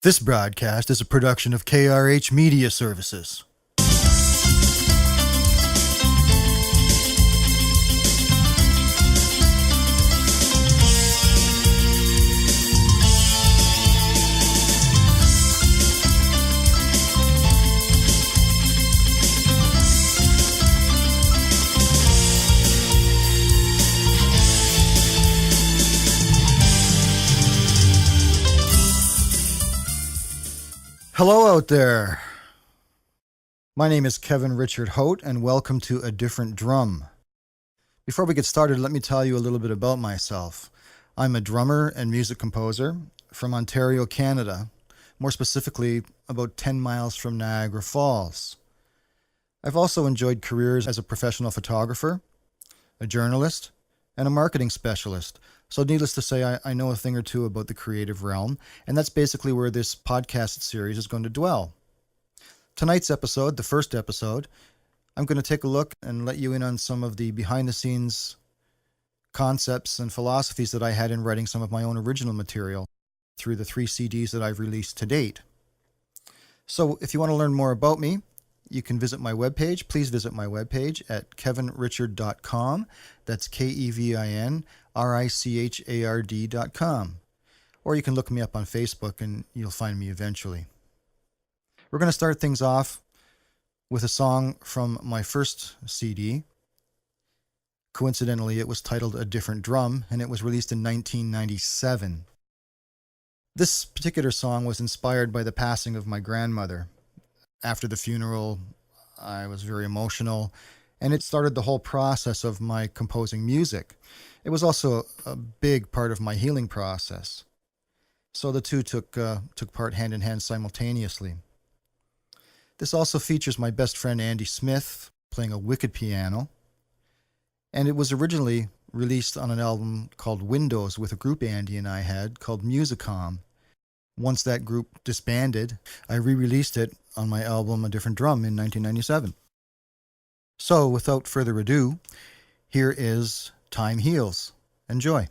This broadcast is a production of KRH Media Services. Hello out there. My name is Kevin Richard Hotte, and welcome to A Different Drum. Before we get started, let me tell you a little bit about myself. I'm a drummer and music composer from Ontario, Canada, more specifically about 10 miles from Niagara Falls. I've also enjoyed careers as a professional photographer, a journalist, and a marketing specialist. So needless to say, I know a thing or two about the creative realm, and that's basically where this podcast series is going to dwell. Tonight's episode, the first episode, I'm going to take a look and let you in on some of the behind-the-scenes concepts and philosophies that I had in writing some of my own original material through the 3 CDs that I've released to date. So if you want to learn more about me, you can visit my webpage. Please visit my webpage at kevinrichard.com. That's KEVINRICHARD.com. Or you can look me up on Facebook and you'll find me eventually. We're going to start things off with a song from my first CD. Coincidentally, it was titled A Different Drum, and it was released in 1997. This particular song was inspired by the passing of my grandmother. After the funeral, I was very emotional, and it started the whole process of my composing music. It was also a big part of my healing process. So the two took part hand in hand simultaneously. This also features my best friend Andy Smith playing a wicked piano, and it was originally released on an album called Windows with a group Andy and I had called Musicom. Once that group disbanded, I re-released it on my album A Different Drum in 1997. So, without further ado, here is Time Heals. Enjoy.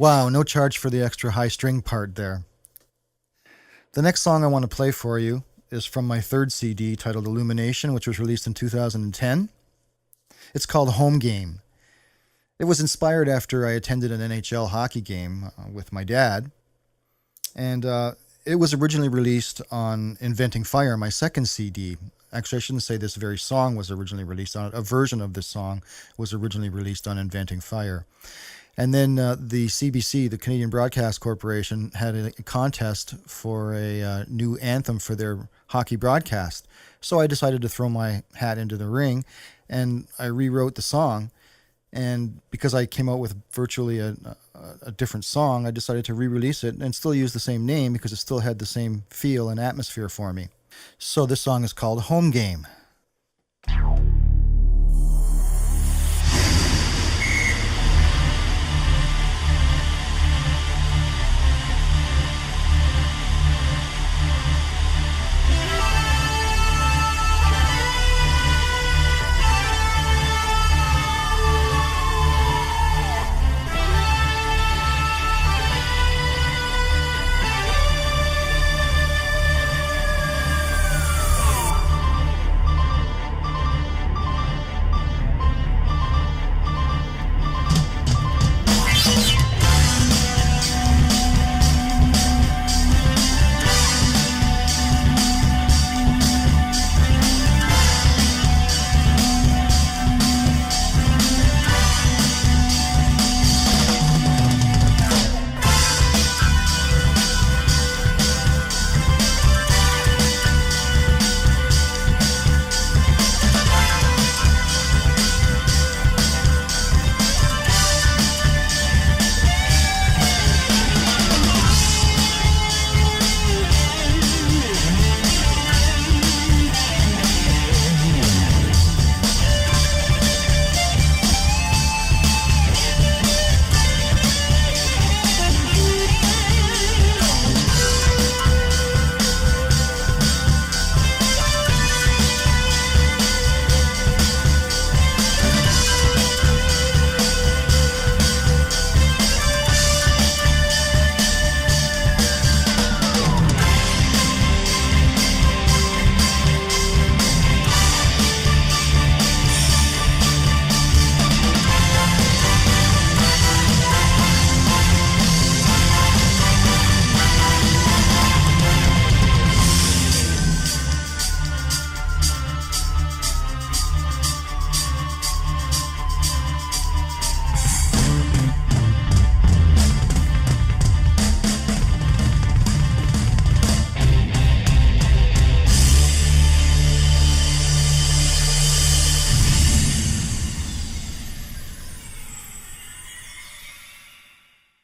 Wow, no charge for the extra high string part there. The next song I want to play for you is from my third CD titled Illumination, which was released in 2010. It's called Home Game. It was inspired after I attended an NHL hockey game with my dad, and it was originally released on Inventing Fire, my second CD. Actually, I shouldn't say this very song was originally released on it. A version of this song was originally released on Inventing Fire. And then the CBC, the Canadian Broadcast Corporation, had a contest for a new anthem for their hockey broadcast. So I decided to throw my hat into the ring, and I rewrote the song. And because I came out with virtually a different song, I decided to re-release it and still use the same name because it still had the same feel and atmosphere for me. So this song is called Home Game.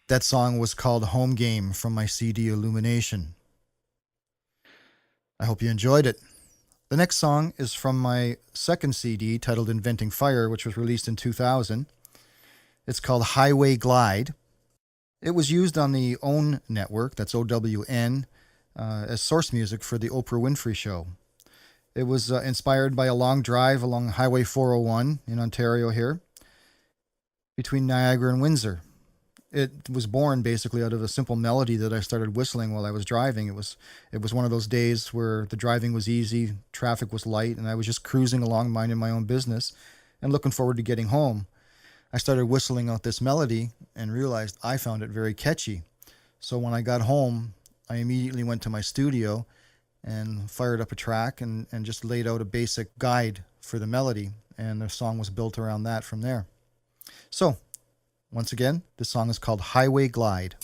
That song was called Home Game from my CD Illumination. I hope you enjoyed it. The next song is from my second CD titled Inventing Fire, which was released in 2000. It's called Highway Glide. It was used on the OWN network, that's OWN, as source music for the Oprah Winfrey Show. It was inspired by a long drive along Highway 401 in Ontario here, between Niagara and Windsor. It was born basically out of a simple melody that I started whistling while I was driving. It was one of those days where the driving was easy, traffic was light, and I was just cruising along minding my own business and looking forward to getting home. I started whistling out this melody and realized I found it very catchy. So when I got home, I immediately went to my studio and fired up a track and just laid out a basic guide for the melody, and the song was built around that from there. So, once again, this song is called Highway Glide.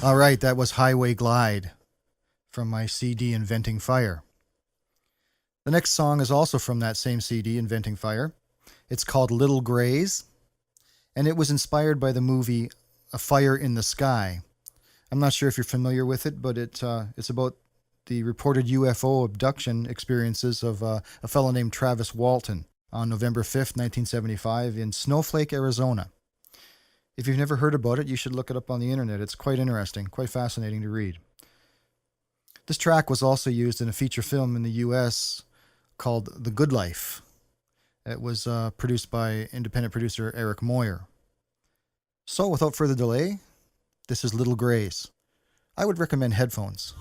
All right, that was Highway Glide from my CD Inventing Fire. The next song is also from that same CD, Inventing Fire. It's called Little Grays, and it was inspired by the movie A Fire in the Sky. I'm not sure if you're familiar with it, but it's about the reported UFO abduction experiences of a fellow named Travis Walton on November 5th, 1975 in Snowflake, Arizona. If you've never heard about it, you should look it up on the internet. It's quite interesting, quite fascinating to read. This track was also used in a feature film in the US called The Good Life. It was produced by independent producer Eric Moyer. So without further delay, this is Little Grays. I would recommend headphones.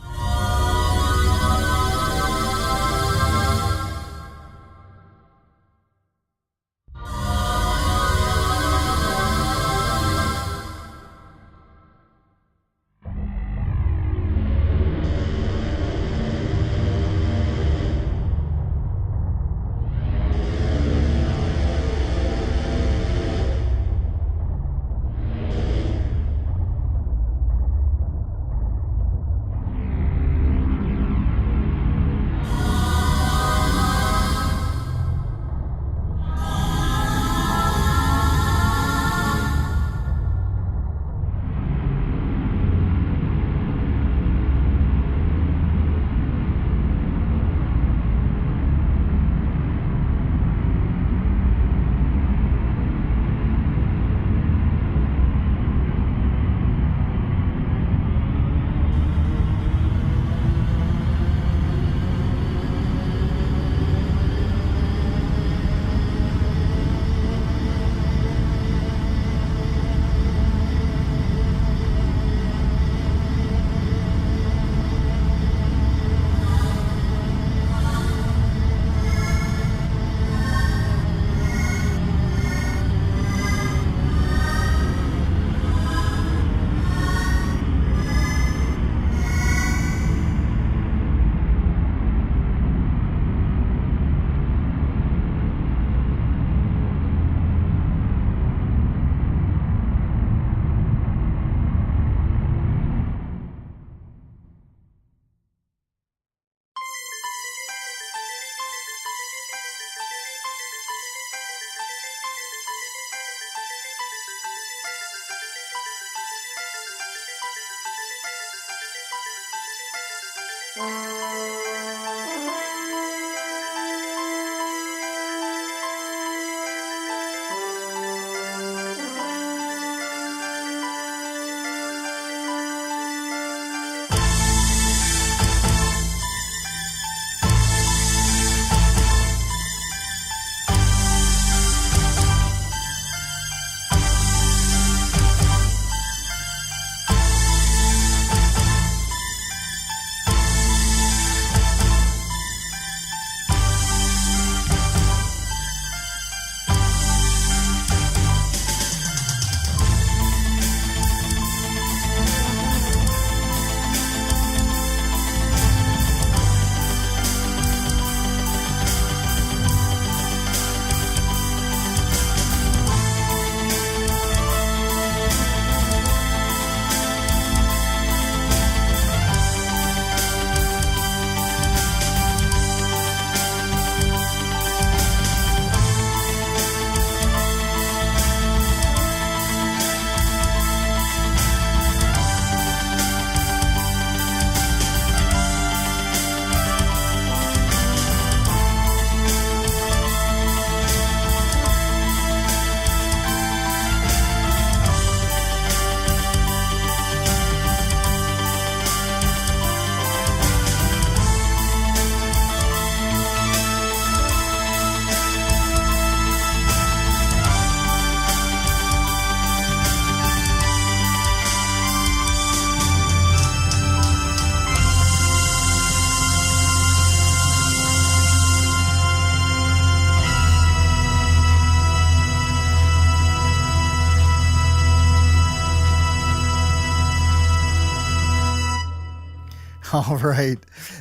All right,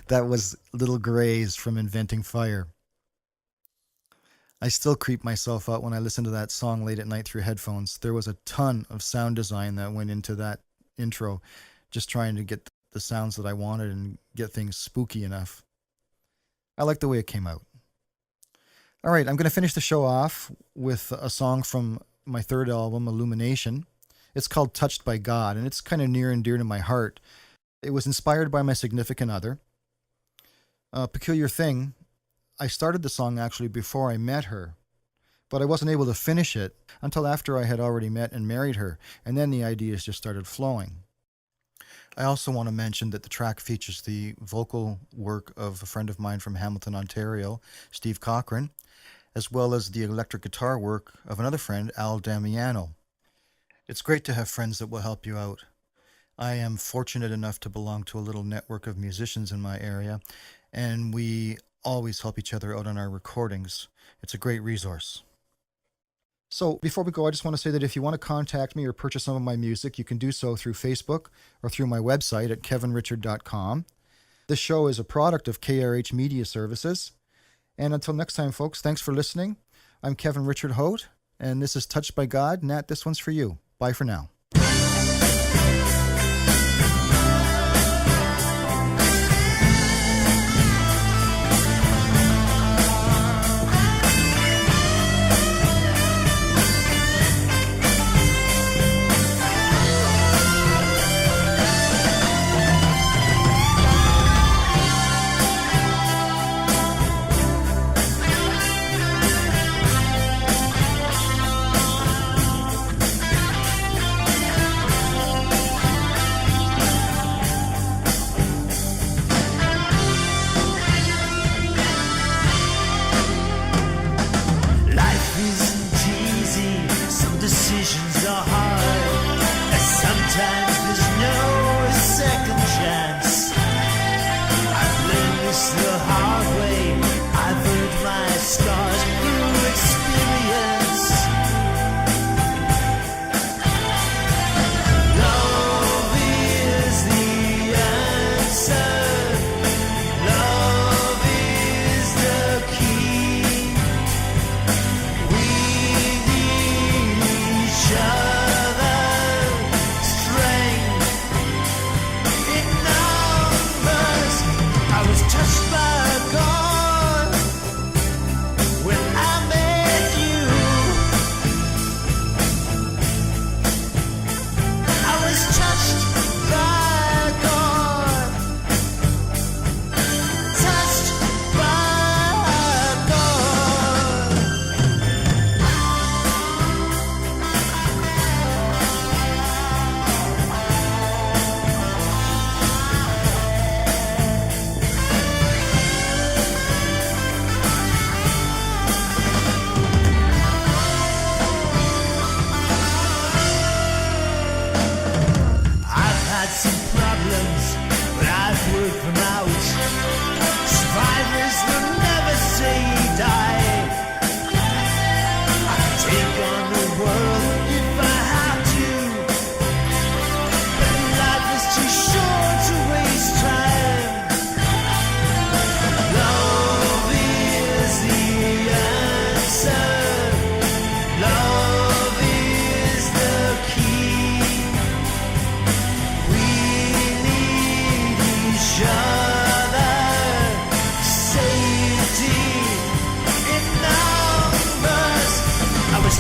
that was Little Grays from Inventing Fire. I still creep myself out when I listen to that song late at night through headphones. There was a ton of sound design that went into that intro. just trying to get the sounds that I wanted and get things spooky enough. I like the way it came out. All right, I'm going to finish the show off with a song from my third album, Illumination. It's called Touched by God, and it's kind of near and dear to my heart. It was inspired by my significant other. A peculiar thing, I started the song actually before I met her, but I wasn't able to finish it until after I had already met and married her, and then the ideas just started flowing. I also want to mention that the track features the vocal work of a friend of mine from Hamilton, Ontario, Steve Cochran, as well as the electric guitar work of another friend, Al Damiano. It's great to have friends that will help you out. I am fortunate enough to belong to a little network of musicians in my area, and we always help each other out on our recordings. It's a great resource. So before we go, I just want to say that if you want to contact me or purchase some of my music, you can do so through Facebook or through my website at kevinrichard.com. This show is a product of KRH Media Services. And until next time, folks, thanks for listening. I'm Kevin Richard Hote, and this is Touched by God. Nat, this one's for you. Bye for now.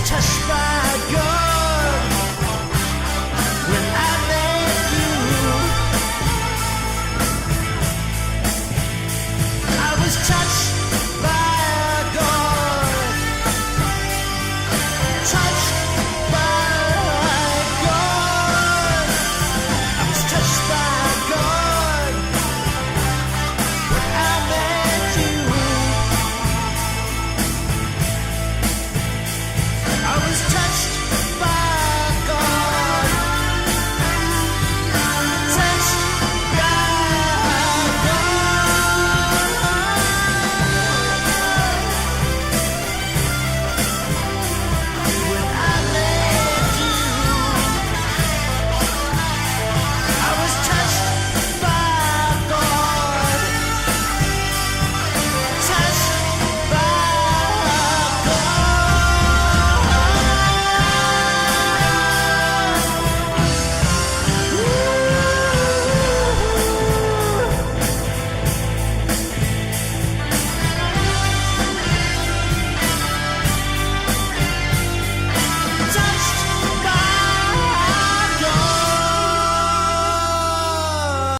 Touched by God.